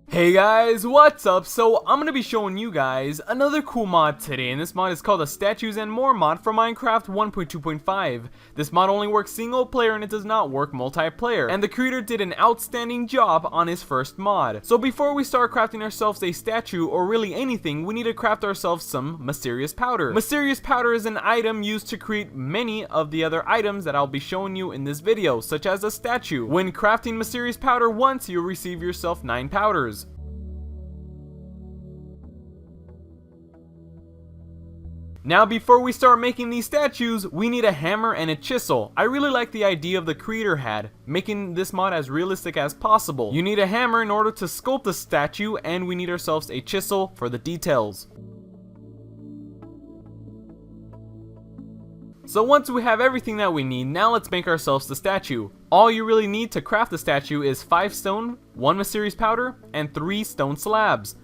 Hey guys, what's up? So I'm going to be showing you guys another cool mod today, and this mod is called the Statues and More mod for Minecraft 1.2.5. This mod only works single player and it does not work multiplayer, and the creator did an outstanding job on his first mod. So before we start crafting ourselves a statue or really anything, we need to craft ourselves some mysterious powder. Mysterious powder is an item used to create many of the other items that I'll be showing you in this video, such as a statue. When crafting mysterious powder once, you'll receive yourself 9 powders. Now before we start making these statues, we need a hammer and a chisel. I really like the idea of the creator had, making this mod as realistic as possible. You need a hammer in order to sculpt the statue, and we need ourselves a chisel for the details. So once we have everything that we need, now let's make ourselves the statue. All you really need to craft the statue is 5 stone, 1 mysterious powder, and 3 stone slabs.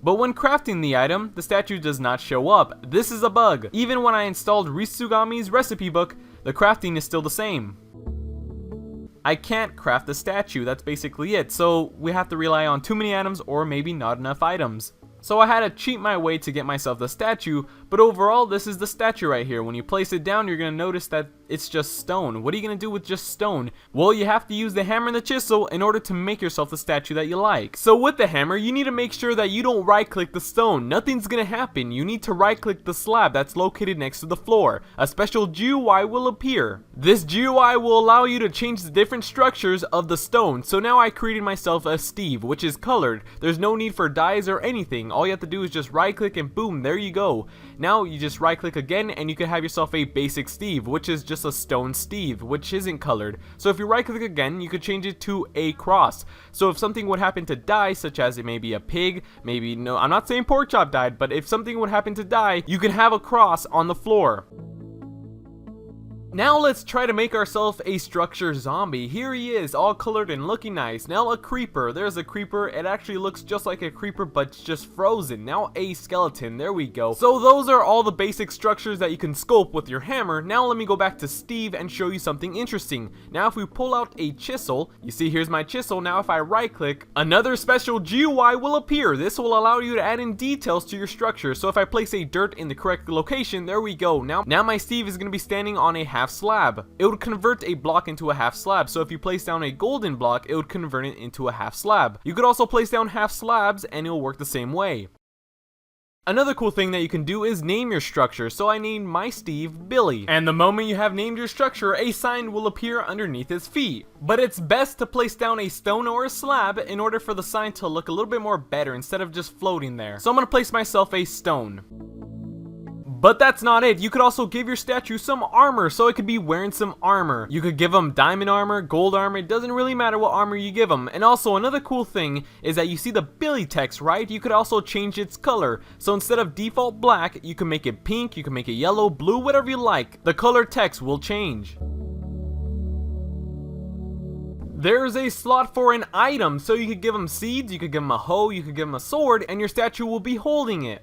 But when crafting the item, the statue does not show up. This is a bug. Even when I installed Risugami's recipe book, the crafting is still the same. I can't craft the statue, that's basically it, so we have to rely on too many items or maybe not enough items. So I had to cheat my way to get myself the statue, but overall this is the statue right here. When you place it down, you're going to notice that it's just stone. What are you going to do with just stone? Well, you have to use the hammer and the chisel in order to make yourself the statue that you like. So with the hammer, you need to make sure that you don't right click the stone. Nothing's going to happen. You need to right click the slab that's located next to the floor. A special GUI will appear. This GUI will allow you to change the different structures of the stone. So now I created myself a Steve, which is colored. There's no need for dyes or anything. All you have to do is just right click and boom, there you go. Now you just right click again and you can have yourself a basic Steve, which is just a stone Steve, which isn't colored. So if you right click again, you could change it to a cross. So if something would happen to die, such as it may be a pig, maybe, no, I'm not saying pork chop died, but if something would happen to die, you can have a cross on the floor. Now let's try to make ourselves a structure zombie. Here he is, all colored and looking nice. Now a creeper. There's a creeper. It actually looks just like a creeper, but it's just frozen. Now a skeleton. There we go. So those are all the basic structures that you can sculpt with your hammer. Now let me go back to Steve and show you something interesting. Now if we pull out a chisel, you see here's my chisel. Now if I right click, another special GUI will appear. This will allow you to add in details to your structure. So if I place a dirt in the correct location, there we go. Now my Steve is going to be standing on a half slab. It would convert a block into a half slab. So if you place down a golden block, it would convert it into a half slab. You could also place down half slabs and it will work the same way. Another cool thing that you can do is name your structure. So I named my Steve Billy. And the moment you have named your structure, a sign will appear underneath his feet. But it's best to place down a stone or a slab in order for the sign to look a little bit more better instead of just floating there. So I'm going to place myself a stone. But that's not it. You could also give your statue some armor, so it could be wearing some armor. You could give them diamond armor, gold armor, it doesn't really matter what armor you give them. And also another cool thing is that you see the Billy text, right? You could also change its color. So instead of default black, you can make it pink, you can make it yellow, blue, whatever you like. The color text will change. There's a slot for an item, so you could give them seeds, you could give them a hoe, you could give them a sword, and your statue will be holding it.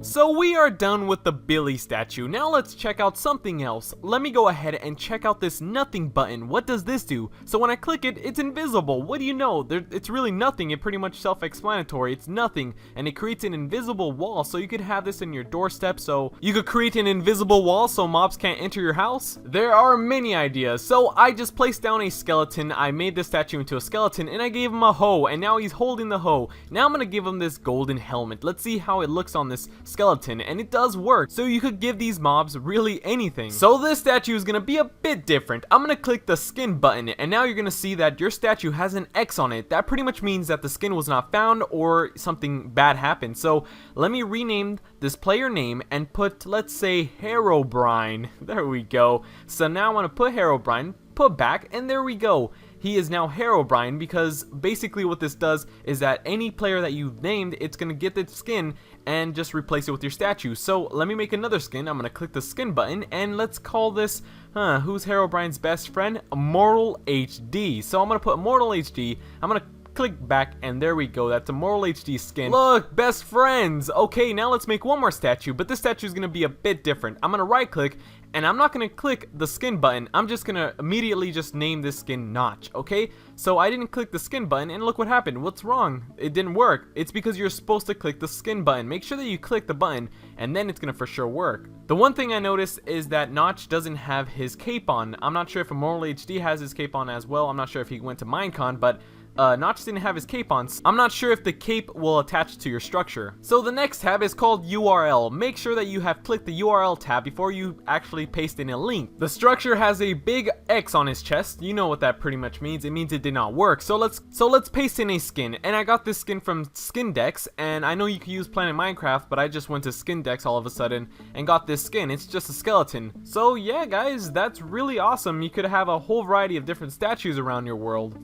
So we are done with the Billy statue. Now let's check out something else. Let me go ahead and check out this nothing button. What does this do? So when I click it, it's invisible. What do you know? It's really nothing. It's pretty much self-explanatory. It's nothing. And it creates an invisible wall. So you could have this in your doorstep. So you could create an invisible wall so mobs can't enter your house. There are many ideas. So I just placed down a skeleton. I made this statue into a skeleton and I gave him a hoe. And now he's holding the hoe. Now I'm going to give him this golden helmet. Let's see how it looks on this skeleton, and it does work. So you could give these mobs really anything. So this statue is gonna be a bit different. I'm gonna click the skin button, and now you're gonna see that your statue has an X on it. That pretty much means that the skin was not found or something bad happened. So let me rename this player name and put, let's say, Herobrine. There we go. So now I want to put Herobrine, put back, and there we go. He is now Herobrine, because basically what this does is that any player that you've named, it's going to get the skin and just replace it with your statue. So let me make another skin. I'm going to click the skin button and let's call this, who's Herobrine's best friend? Immortal HD. So I'm going to put Immortal HD. I'm going to click back, and there we go. That's a Moral HD skin. Look, best friends. Okay, now let's make one more statue, but this statue is going to be a bit different. I'm going to right click, and I'm not going to click the skin button. I'm just going to immediately just name this skin Notch, okay? So I didn't click the skin button, and look what happened. What's wrong? It didn't work. It's because you're supposed to click the skin button. Make sure that you click the button, and then it's going to for sure work. The one thing I noticed is that Notch doesn't have his cape on. I'm not sure if Immortal HD has his cape on as well. I'm not sure if he went to Minecon, but Notch didn't have his cape on. I'm not sure if the cape will attach to your structure. So the next tab is called URL. Make sure that you have clicked the URL tab before you actually paste in a link. The structure has a big X on his chest. You know what that pretty much means. It means it did not work. So let's paste in a skin. And I got this skin from Skindex, and I know you can use Planet Minecraft, but I just went to Skindex all of a sudden and got this skin. It's just a skeleton. So yeah, guys, that's really awesome. You could have a whole variety of different statues around your world.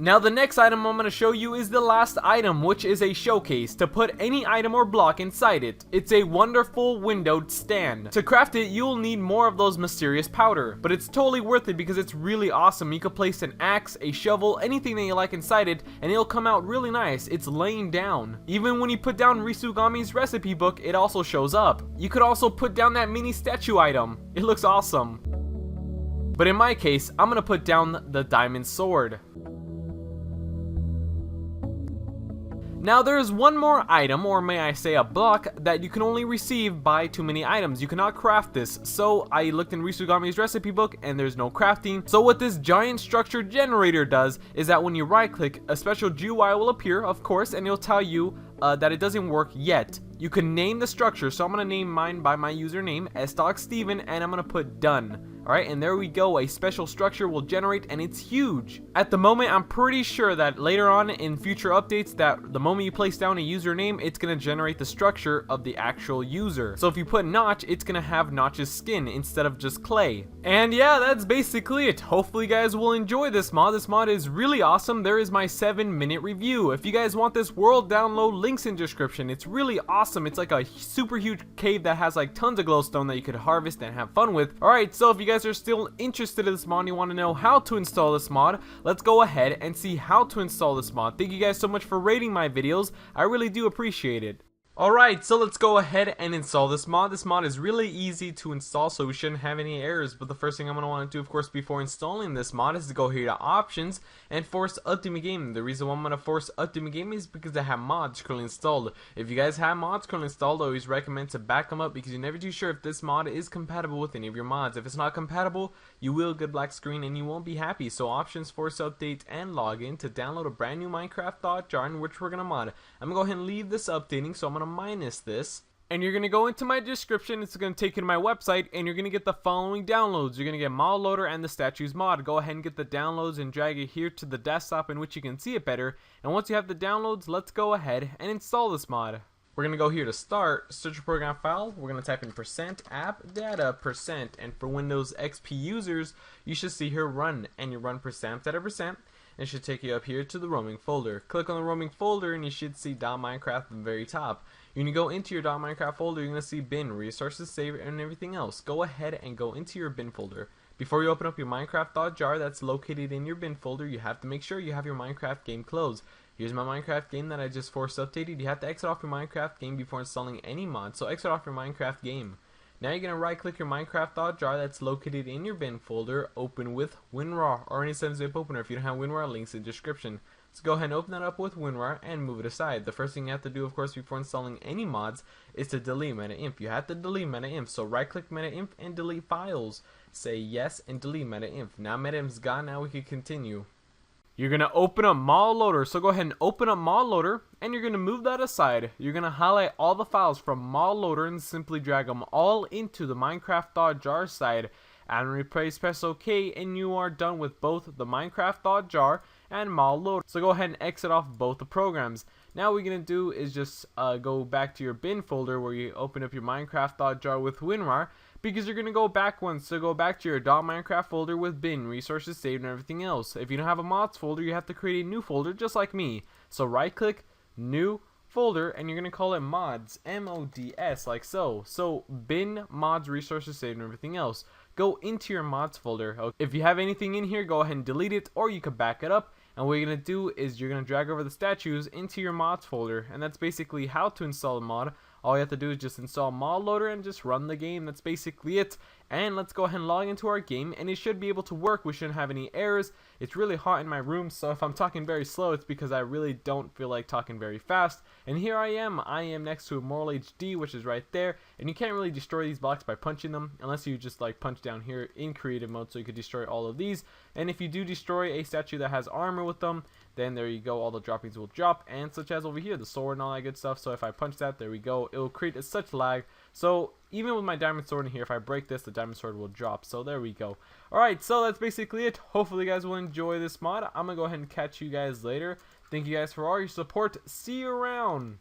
Now the next item I'm going to show you is the last item, which is a showcase to put any item or block inside it. It's a wonderful windowed stand. To craft it, you'll need more of those mysterious powder, but it's totally worth it because it's really awesome. You could place an axe, a shovel, anything that you like inside it, and it'll come out really nice. It's laying down. Even when you put down Risugami's recipe book, it also shows up. You could also put down that mini statue item. It looks awesome. But in my case, I'm going to put down the diamond sword. Now there is one more item, or may I say a block, that you can only receive by too many items. You cannot craft this. So I looked in Risugami's recipe book and there's no crafting. So what this giant structure generator does is that when you right click, a special GUI will appear, of course, and it'll tell you that it doesn't work yet. You can name the structure, so I'm going to name mine by my username, sdogsteven, and I'm going to put done. Alright, and there we go, a special structure will generate, and it's huge. At the moment, I'm pretty sure that later on in future updates, that the moment you place down a username, it's going to generate the structure of the actual user. So if you put Notch, it's going to have Notch's skin instead of just clay. And yeah, that's basically it. Hopefully you guys will enjoy this mod. This mod is really awesome. There is my 7-minute review. If you guys want this world download, links in description. It's really awesome. It's like a super huge cave that has like tons of glowstone that you could harvest and have fun with. Alright, so if you guys are still interested in this mod and you want to know how to install this mod, let's go ahead and see how to install this mod. Thank you guys so much for rating my videos. I really do appreciate it. Alright, so let's go ahead and install this mod. This mod is really easy to install, so we shouldn't have any errors. But the first thing I'm going to want to do, of course, before installing this mod is to go here to Options and force Ultimate Game. The reason why I'm going to force Ultimate Game is because I have mods currently installed. If you guys have mods currently installed, I always recommend to back them up because you're never too sure if this mod is compatible with any of your mods. If it's not compatible, you will get black screen and you won't be happy. So Options, Force Update, and Login to download a brand new Minecraft jar in which we're going to mod. I'm going to go ahead and leave this updating, so I'm going to minus this, and you're going to go into my description. It's going to take you to my website, and you're going to get the following downloads. You're going to get Model Loader and the Statues mod. Go ahead and get the downloads and drag it here to the desktop in which you can see it better. And once you have the downloads, let's go ahead and install this mod. We're going to go here to Start, search your program file. We're going to type in %appdata%, and for Windows XP users, you should see here Run, and you run %appdata%. It should take you up here to the roaming folder. Click on the roaming folder and you should see .minecraft at the very top. When you go into your .minecraft folder, you're going to see bin, resources saved, and everything else. Go ahead and go into your bin folder. Before you open up your Minecraft.jar that's located in your bin folder, you have to make sure you have your Minecraft game closed. Here's my Minecraft game that I just force updated. You have to exit off your Minecraft game before installing any mod, so exit off your Minecraft game. Now you're going to right click your Minecraft.jar that's located in your bin folder, open with Winrar or any 7-zip opener. If you don't have Winrar, links in the description. So go ahead and open that up with Winrar and move it aside. The first thing you have to do, of course, before installing any mods is to delete MetaInf. You have to delete MetaInf, so right click MetaInf and delete files. Say yes and delete MetaInf. Now MetaInf's gone, now we can continue. You're going to open up Model Loader, so go ahead and open up Model Loader, and you're going to move that aside. You're going to highlight all the files from Model Loader and simply drag them all into the Minecraft.jar side, and replace, press OK, and you are done with both the Minecraft.jar and Model Loader. So go ahead and exit off both the programs. Now what we're going to do is just go back to your bin folder where you open up your Minecraft.jar with WinRAR, because you're going to go back once. So go back to your .minecraft folder with bin, resources saved, and everything else. If you don't have a mods folder, you have to create a new folder just like me. So right click, new folder, and you're going to call it mods, M-O-D-S, like so. So bin, mods, resources saved, and everything else. go into your mods folder. If you have anything in here, go ahead and delete it, or you can back it up. And what you're going to do is you're going to drag over the statues into your mods folder, and that's basically how to install a mod. All you have to do is just install mod loader and just run the game. That's basically it. And let's go ahead and log into our game, and it should be able to work. We shouldn't have any errors. It's really hot in my room, so if I'm talking very slow, it's because I really don't feel like talking very fast. And here I am next to a Moral HD, which is right there, and you can't really destroy these blocks by punching them unless you just like punch down here in creative mode, so you could destroy all of these. And if you do destroy a statue that has armor with them, then there you go, all the droppings will drop, and such as over here, the sword and all that good stuff. So if I punch that, there we go, it will create such lag. So even with my diamond sword in here, if I break this, the diamond sword will drop. So there we go. Alright, so that's basically it. Hopefully you guys will enjoy this mod. I'm gonna go ahead and catch you guys later. Thank you guys for all your support. See you around.